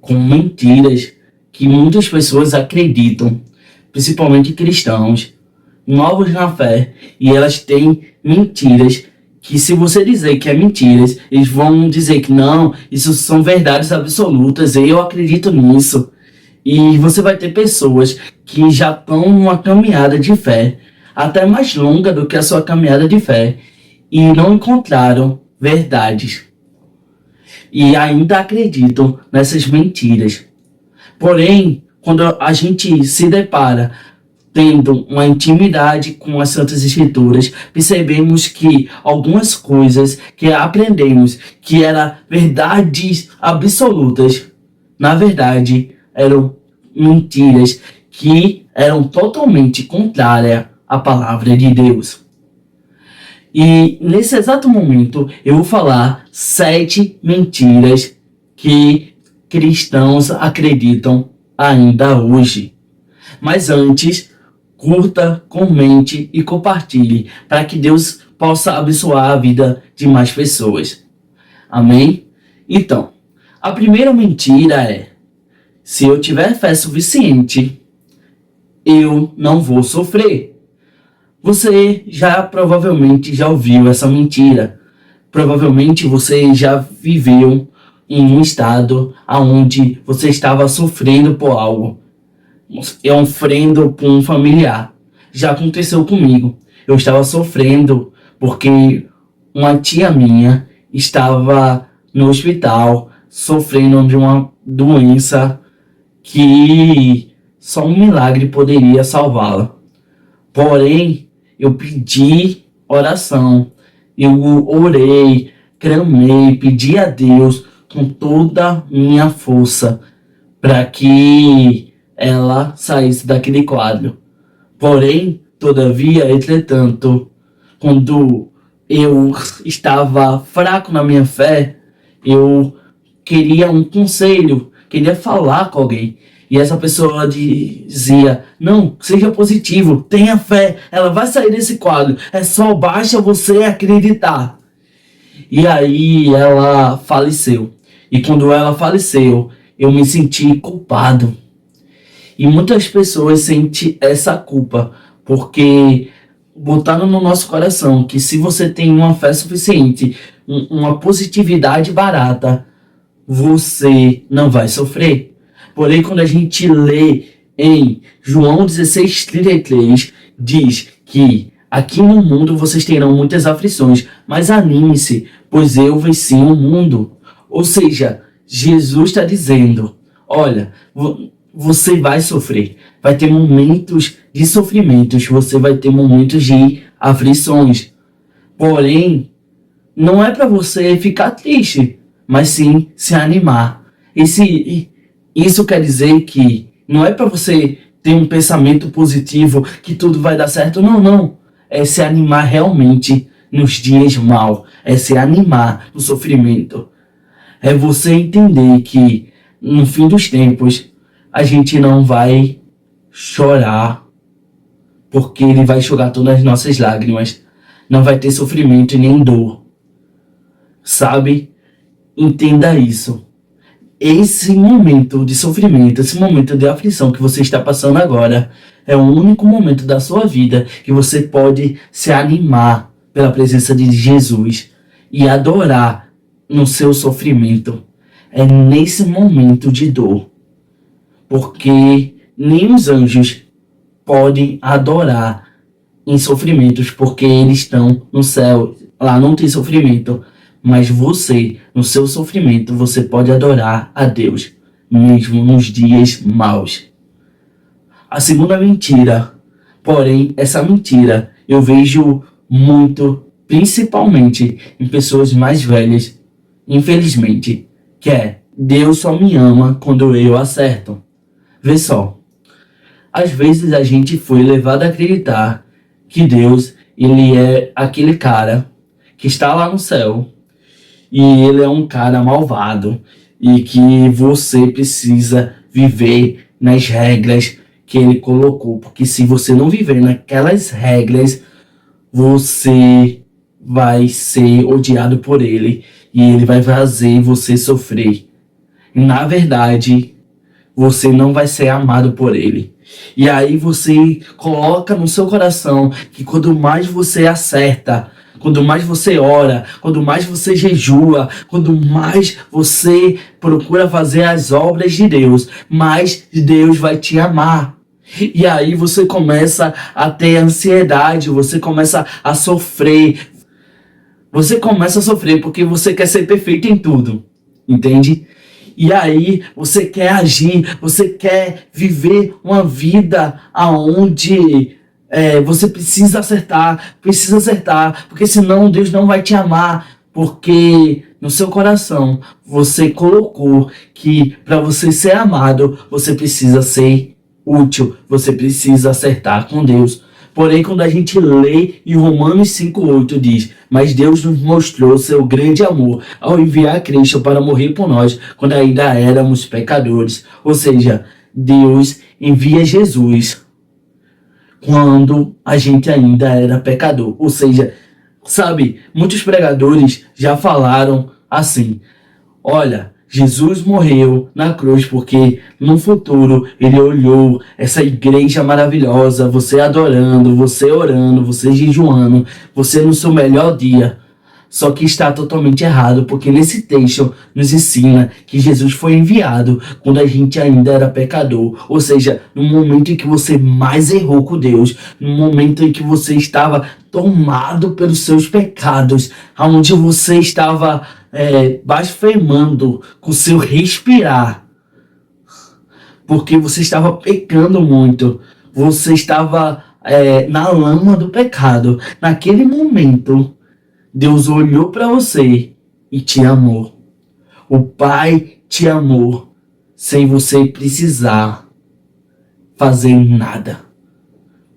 com mentiras que muitas pessoas acreditam, principalmente cristãos, novos na fé, e elas têm mentiras que, se você dizer que é mentiras, eles vão dizer que não, isso são verdades absolutas, eu acredito nisso. E você vai ter pessoas que já estão numa caminhada de fé, até mais longa do que a sua caminhada de fé, e não encontraram verdades. E ainda acreditam nessas mentiras. Porém, quando a gente se depara tendo uma intimidade com as Santas Escrituras, percebemos que algumas coisas que aprendemos que eram verdades absolutas, na verdade, eram mentiras que eram totalmente contrárias à palavra de Deus. E nesse exato momento eu vou falar 7 mentiras que cristãos acreditam ainda hoje. Mas antes, curta, comente e compartilhe para que Deus possa abençoar a vida de mais pessoas. Amém? Então, a primeira mentira é: se eu tiver fé suficiente, eu não vou sofrer. Você provavelmente já ouviu essa mentira. Provavelmente você já viveu em um estado onde você estava sofrendo por algo, sofrendo por um familiar. Já aconteceu comigo. Eu estava sofrendo porque uma tia minha estava no hospital sofrendo de uma doença que só um milagre poderia salvá-la. Porém, eu pedi oração, eu orei, clamei, pedi a Deus com toda a minha força para que ela saísse daquele quadro. Porém, todavia, entretanto, quando eu estava fraco na minha fé, eu queria um conselho, queria falar com alguém. E essa pessoa dizia: não, seja positivo, tenha fé, ela vai sair desse quadro, é só basta você acreditar. E aí ela faleceu. E quando ela faleceu, eu me senti culpado. E muitas pessoas sentem essa culpa, porque botaram no nosso coração que se você tem uma fé suficiente, uma positividade barata, você não vai sofrer. Porém, quando a gente lê em João 16:33, diz que aqui no mundo vocês terão muitas aflições, mas anime-se, pois eu venci o mundo. Ou seja, Jesus está dizendo: olha, você vai sofrer, vai ter momentos de sofrimentos, você vai ter momentos de aflições. Porém, não é para você ficar triste, mas sim se animar. Isso quer dizer que não é para você ter um pensamento positivo que tudo vai dar certo. Não. É se animar realmente nos dias maus. É se animar no sofrimento. É você entender que no fim dos tempos a gente não vai chorar, porque Ele vai enxugar todas as nossas lágrimas. Não vai ter sofrimento e nem dor. Sabe? Entenda isso. Esse momento de sofrimento, esse momento de aflição que você está passando agora, é o único momento da sua vida que você pode se animar pela presença de Jesus e adorar no seu sofrimento. É nesse momento de dor. Porque nem os anjos podem adorar em sofrimentos, porque eles estão no céu. Lá não tem sofrimento. Mas você, no seu sofrimento, você pode adorar a Deus, mesmo nos dias maus. A segunda mentira, porém, essa mentira eu vejo muito, principalmente em pessoas mais velhas, infelizmente, que é: Deus só me ama quando eu acerto. Vê só, às vezes a gente foi levado a acreditar que Deus, Ele é aquele cara que está lá no céu, e Ele é um cara malvado, e que você precisa viver nas regras que Ele colocou, porque se você não viver naquelas regras, você vai ser odiado por Ele, e Ele vai fazer você sofrer. E na verdade, você não vai ser amado por ele. E aí você coloca no seu coração que quanto mais você acerta, quanto mais você ora, quanto mais você jejua, quanto mais você procura fazer as obras de Deus, mais Deus vai te amar. E aí você começa a ter ansiedade, você começa a sofrer. Você começa a sofrer porque você quer ser perfeito em tudo, entende? E aí você quer agir, você quer viver uma vida aonde você precisa acertar, porque senão Deus não vai te amar, porque no seu coração você colocou que para você ser amado, você precisa ser útil, você precisa acertar com Deus. Porém, quando a gente lê em Romanos 5,8 diz: mas Deus nos mostrou seu grande amor ao enviar Cristo para morrer por nós, quando ainda éramos pecadores. Ou seja, Deus envia Jesus quando a gente ainda era pecador. Ou seja, sabe, muitos pregadores já falaram assim: olha, Jesus morreu na cruz porque no futuro ele olhou essa igreja maravilhosa, você adorando, você orando, você jejuando, você no seu melhor dia. Só que está totalmente errado, porque nesse texto nos ensina que Jesus foi enviado quando a gente ainda era pecador. Ou seja, no momento em que você mais errou com Deus, no momento em que você estava tomado pelos seus pecados, onde você estava blasfemando com seu respirar, porque você estava pecando muito, você estava na lama do pecado. Naquele momento, Deus olhou para você e te amou. O Pai te amou sem você precisar fazer nada.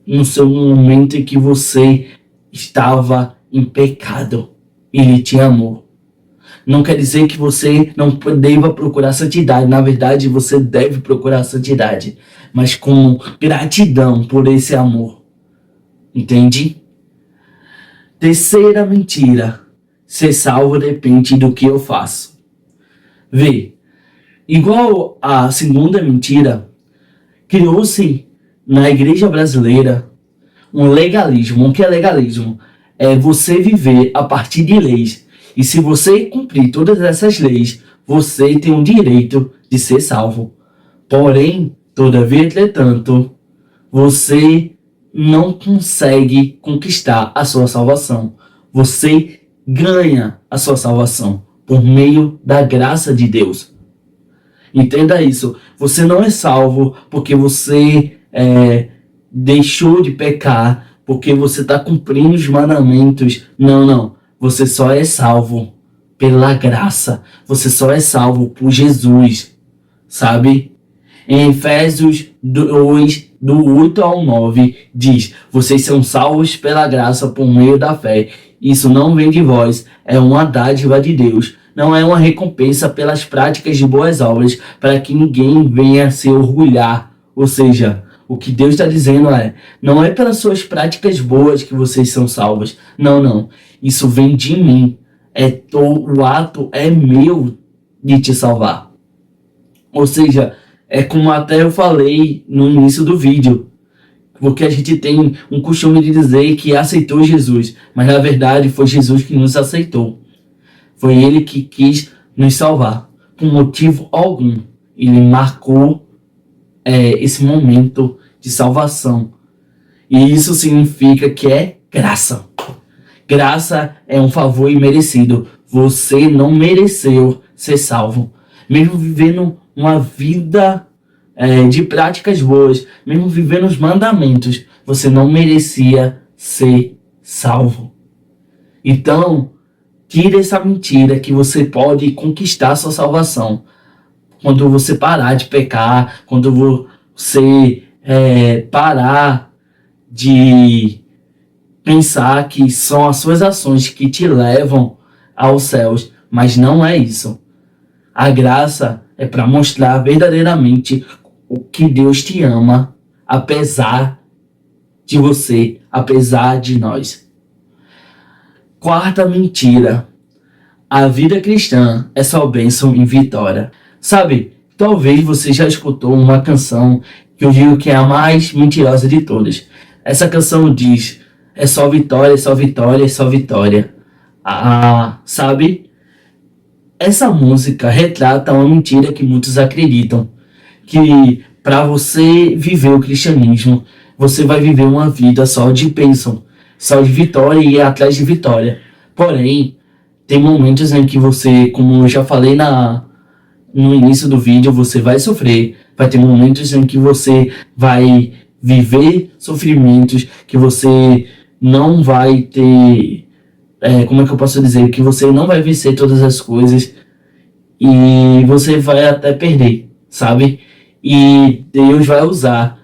No seu momento em que você estava em pecado, Ele te amou. Não quer dizer que você não deva procurar santidade. Na verdade, você deve procurar santidade, mas com gratidão por esse amor. Entende? Terceira mentira: ser salvo depende do que eu faço. Vê, igual a segunda mentira, criou-se na igreja brasileira um legalismo. O que é legalismo? É você viver a partir de leis. E se você cumprir todas essas leis, você tem o direito de ser salvo. Porém, todavia, entretanto, você não consegue conquistar a sua salvação. Você ganha a sua salvação por meio da graça de Deus. Entenda isso. Você não é salvo porque você deixou de pecar, porque você está cumprindo os mandamentos. Não, não. Você só é salvo pela graça. Você só é salvo por Jesus. Sabe? Em Efésios 2, do 8 ao 9, diz: vocês são salvos pela graça por meio da fé. Isso não vem de vós, é uma dádiva de Deus. Não é uma recompensa pelas práticas de boas obras, para que ninguém venha se orgulhar. Ou seja, o que Deus está dizendo não é pelas suas práticas boas que vocês são salvos. Não, não. Isso vem de mim. O ato é meu de te salvar. Ou seja, é como até eu falei no início do vídeo, porque a gente tem um costume de dizer que aceitou Jesus, mas na verdade foi Jesus que nos aceitou. Foi Ele que quis nos salvar, por motivo algum. Ele marcou esse momento de salvação. E isso significa que é graça. Graça é um favor imerecido. Você não mereceu ser salvo. Mesmo vivendo uma vida de práticas boas, mesmo vivendo os mandamentos, você não merecia ser salvo. Então, tire essa mentira que você pode conquistar sua salvação quando você parar de pecar, quando você parar de pensar que são as suas ações que te levam aos céus. Mas não é isso. A graça é para mostrar verdadeiramente o que Deus te ama, apesar de você, apesar de nós. Quarta mentira: a vida cristã é só bênção e vitória. Sabe, talvez você já escutou uma canção que eu digo que é a mais mentirosa de todas. Essa canção diz: é só vitória, é só vitória, é só vitória. Sabe? Essa música retrata uma mentira que muitos acreditam, que para você viver o cristianismo, você vai viver uma vida só de bênção, só de vitória e ir atrás de vitória. Porém, tem momentos em que você, como eu já falei no início do vídeo, você vai sofrer. Vai ter momentos em que você vai viver sofrimentos, que você não vai ter... como é que eu posso dizer? Que você não vai vencer todas as coisas e você vai até perder, sabe? E Deus vai usar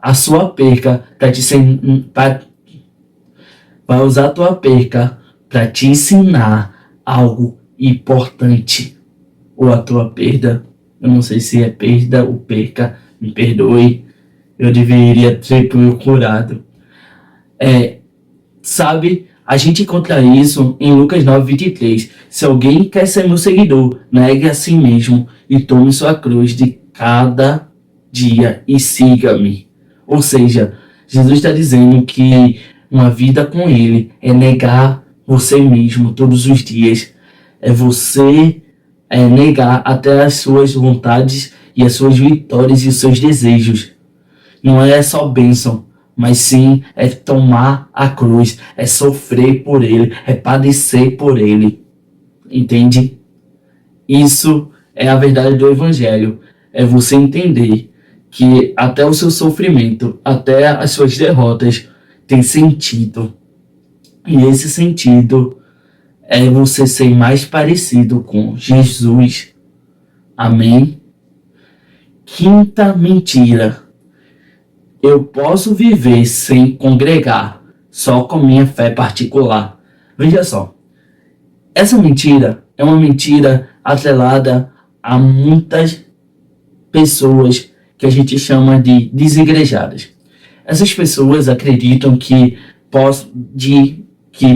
a sua perca vai usar a tua perca para te ensinar algo importante. Ou a tua perda, eu não sei se é perda ou perca, me perdoe, eu deveria ter procurado. Sabe, a gente encontra isso em Lucas 9:23. Se alguém quer ser meu seguidor, negue a si mesmo e tome sua cruz de cada dia e siga-me. Ou seja, Jesus está dizendo que uma vida com Ele é negar você mesmo todos os dias. É você negar até as suas vontades e as suas vitórias e os seus desejos. Não é só bênção, mas sim é tomar a cruz, é sofrer por Ele, é padecer por Ele. Entende? Isso é a verdade do Evangelho. É você entender que até o seu sofrimento, até as suas derrotas tem sentido. E esse sentido é você ser mais parecido com Jesus. Amém? Quinta mentira: eu posso viver sem congregar, só com minha fé particular. Veja só, essa mentira é uma mentira atrelada a muitas pessoas que a gente chama de desigrejadas. Essas pessoas acreditam que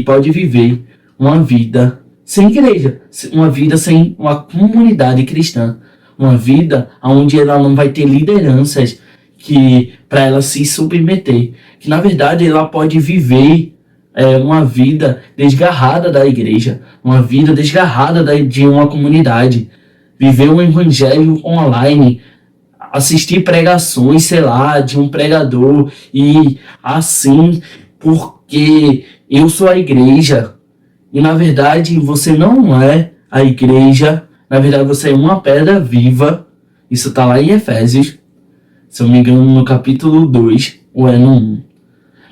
pode viver uma vida sem igreja, uma vida sem uma comunidade cristã, uma vida onde ela não vai ter lideranças para ela se submeter, que na verdade ela pode viver uma vida desgarrada da igreja, uma vida desgarrada de uma comunidade, viver um evangelho online, assistir pregações, sei lá, de um pregador e assim, porque eu sou a igreja. E na verdade você não é a igreja, na verdade você é uma pedra viva. Isso está lá em Efésios, se eu não me engano no capítulo 2, ou é no 1.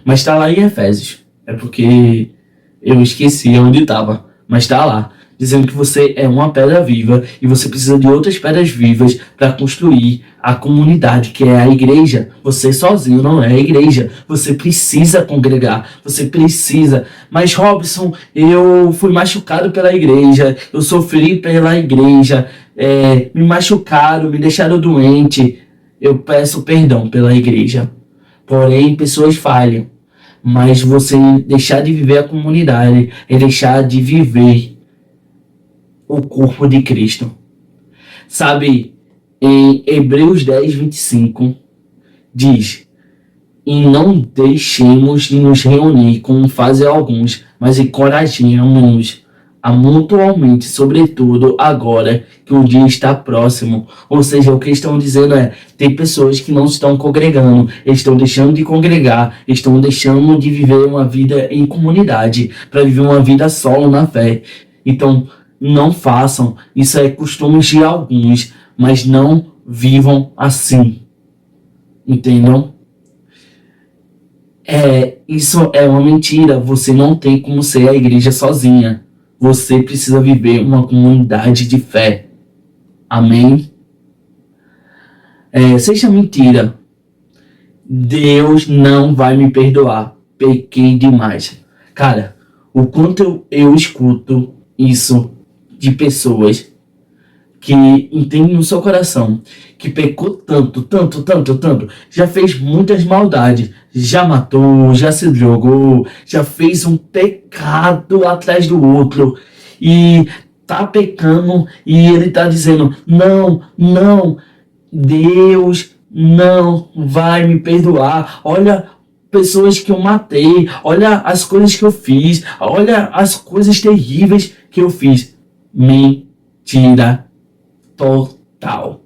Mas está lá em Efésios, é porque eu esqueci onde estava, mas está lá, dizendo que você é uma pedra viva e você precisa de outras pedras vivas para construir a comunidade, que é a igreja. Você sozinho não é a igreja, você precisa congregar, você precisa. Mas Robson, eu fui machucado pela igreja, eu sofri pela igreja, me machucaram, me deixaram doente. Eu peço perdão pela igreja, porém pessoas falham, mas você deixar de viver a comunidade é deixar de viver o corpo de Cristo. Sabe, em Hebreus 10:25 diz: e não deixemos de nos reunir como fazem alguns, mas encorajemos-nos mutuamente, sobretudo agora que o dia está próximo. Ou seja, o que estão dizendo tem pessoas que não estão congregando, estão deixando de congregar, estão deixando de viver uma vida em comunidade, para viver uma vida solo na fé. Então, não façam, isso é costume de alguns, mas não vivam assim. Entendam? Isso é uma mentira. Você não tem como ser a igreja sozinha. Você precisa viver uma comunidade de fé. Amém? Seja mentira. Deus não vai me perdoar. Pequei demais. Cara, o quanto eu escuto isso de pessoas que entendem no seu coração que pecou tanto, já fez muitas maldades, já matou, já se drogou, já fez um pecado atrás do outro e tá pecando e ele tá dizendo, não, não, Deus não vai me perdoar. Olha pessoas que eu matei, olha as coisas que eu fiz, olha as coisas terríveis que eu fiz. Mentira total.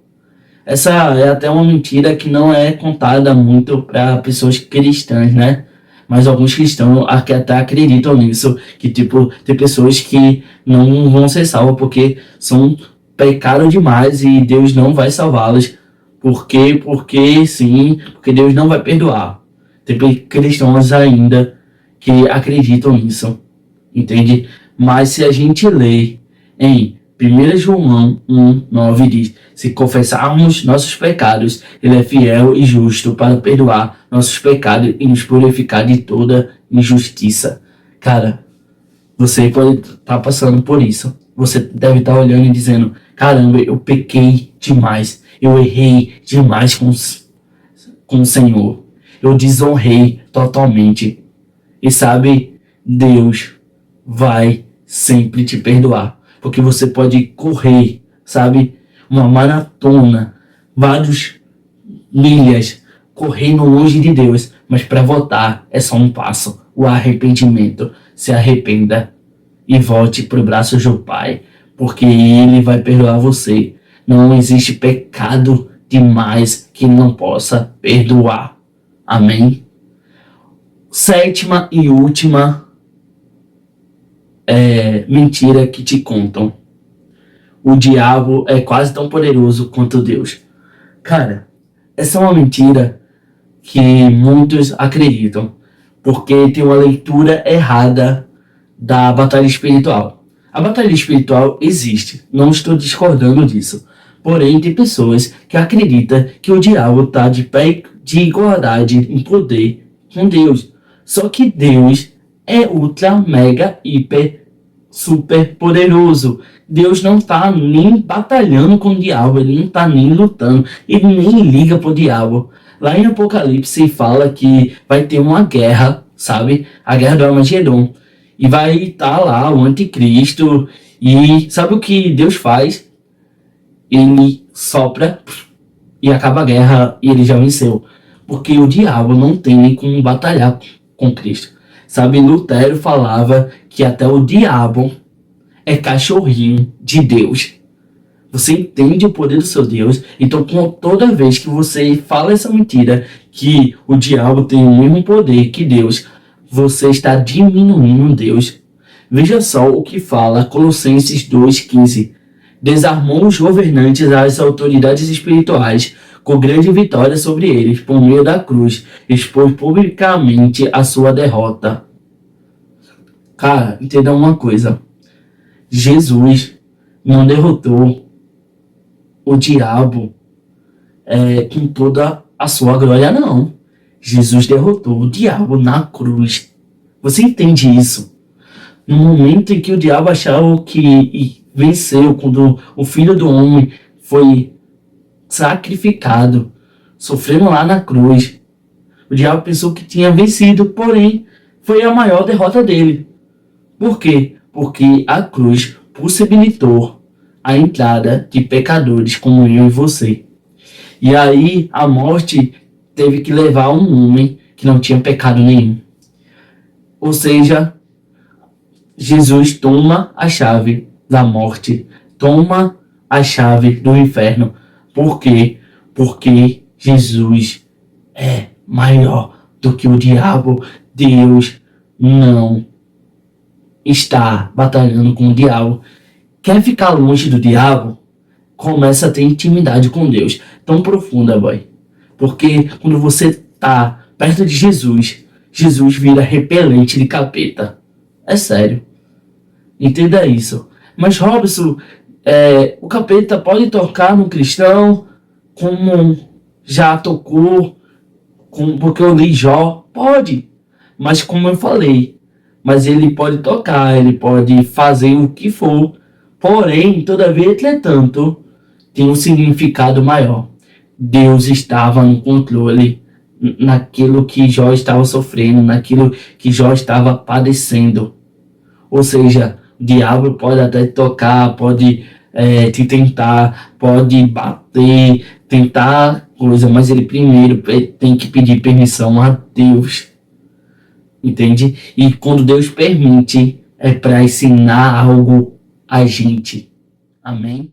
Essa é até uma mentira que não é contada muito para pessoas cristãs, né? Mas alguns cristãos até acreditam nisso, que tipo, tem pessoas que não vão ser salvas porque são pecaram demais e Deus não vai salvá-las. Por quê? Porque sim, porque Deus não vai perdoar. Tem cristãos ainda que acreditam nisso, entende? Mas se a gente lê em 1 João 1:9 diz, se confessarmos nossos pecados, ele é fiel e justo para perdoar nossos pecados e nos purificar de toda injustiça. Cara, você pode estar passando por isso. Você deve estar olhando e dizendo, caramba, eu pequei demais. Eu errei demais com o Senhor. Eu desonrei totalmente. E sabe, Deus vai sempre te perdoar. Porque você pode correr, sabe, uma maratona, vários milhas, correndo longe de Deus. Mas para voltar é só um passo, o arrependimento. Se arrependa e volte para o braço do Pai, porque Ele vai perdoar você. Não existe pecado demais que não possa perdoar. Amém? Sétima e última mentira que te contam. O diabo é quase tão poderoso quanto Deus. Cara, essa é uma mentira que muitos acreditam, porque tem uma leitura errada da batalha espiritual. A batalha espiritual existe, não estou discordando disso. Porém, tem pessoas que acreditam que o diabo está de pé de igualdade em poder com Deus. Só que Deus é ultra, mega, hiper, super poderoso. Deus não está nem batalhando com o diabo, ele não está nem lutando, ele nem liga pro diabo. Lá em Apocalipse fala que vai ter uma guerra, sabe? A guerra do Armagedon. E vai estar lá o anticristo. E sabe o que Deus faz? Ele sopra e acaba a guerra e ele já venceu. Porque o diabo não tem nem como batalhar com Cristo. Sabe, Lutero falava que até o diabo é cachorrinho de Deus. Você entende o poder do seu Deus? Então, toda vez que você fala essa mentira, que o diabo tem o mesmo poder que Deus, você está diminuindo Deus. Veja só o que fala Colossenses 2:15. Desarmou os governantes as autoridades espirituais, com grande vitória sobre eles, por meio da cruz, expôs publicamente a sua derrota. Cara, entenda uma coisa. Jesus não derrotou o diabo com toda a sua glória, não. Jesus derrotou o diabo na cruz. Você entende isso? No momento em que o diabo achava que venceu, quando o Filho do Homem foi sacrificado, sofrendo lá na cruz, o diabo pensou que tinha vencido, porém foi a maior derrota dele. Por quê? Porque a cruz possibilitou a entrada de pecadores como eu e você. E aí a morte teve que levar um homem que não tinha pecado nenhum. Ou seja, Jesus toma a chave da morte, toma a chave do inferno. Por quê? Porque Jesus é maior do que o diabo. Deus não está batalhando com o diabo. Quer ficar longe do diabo? Começa a ter intimidade com Deus. Tão profunda, boy. Porque quando você está perto de Jesus, Jesus vira repelente de capeta. É sério. Entenda isso. Mas, Robson, o capeta pode tocar no cristão como já tocou, porque eu li Jó? Pode. Mas como eu falei, mas ele pode tocar, ele pode fazer o que for. Porém, todavia, entretanto, tem um significado maior. Deus estava no controle naquilo que Jó estava sofrendo, naquilo que Jó estava padecendo. Ou seja, O diabo pode até te tocar, pode te tentar, pode bater, tentar coisa, mas ele primeiro tem que pedir permissão a Deus, entende? E quando Deus permite, é para ensinar algo a gente. Amém?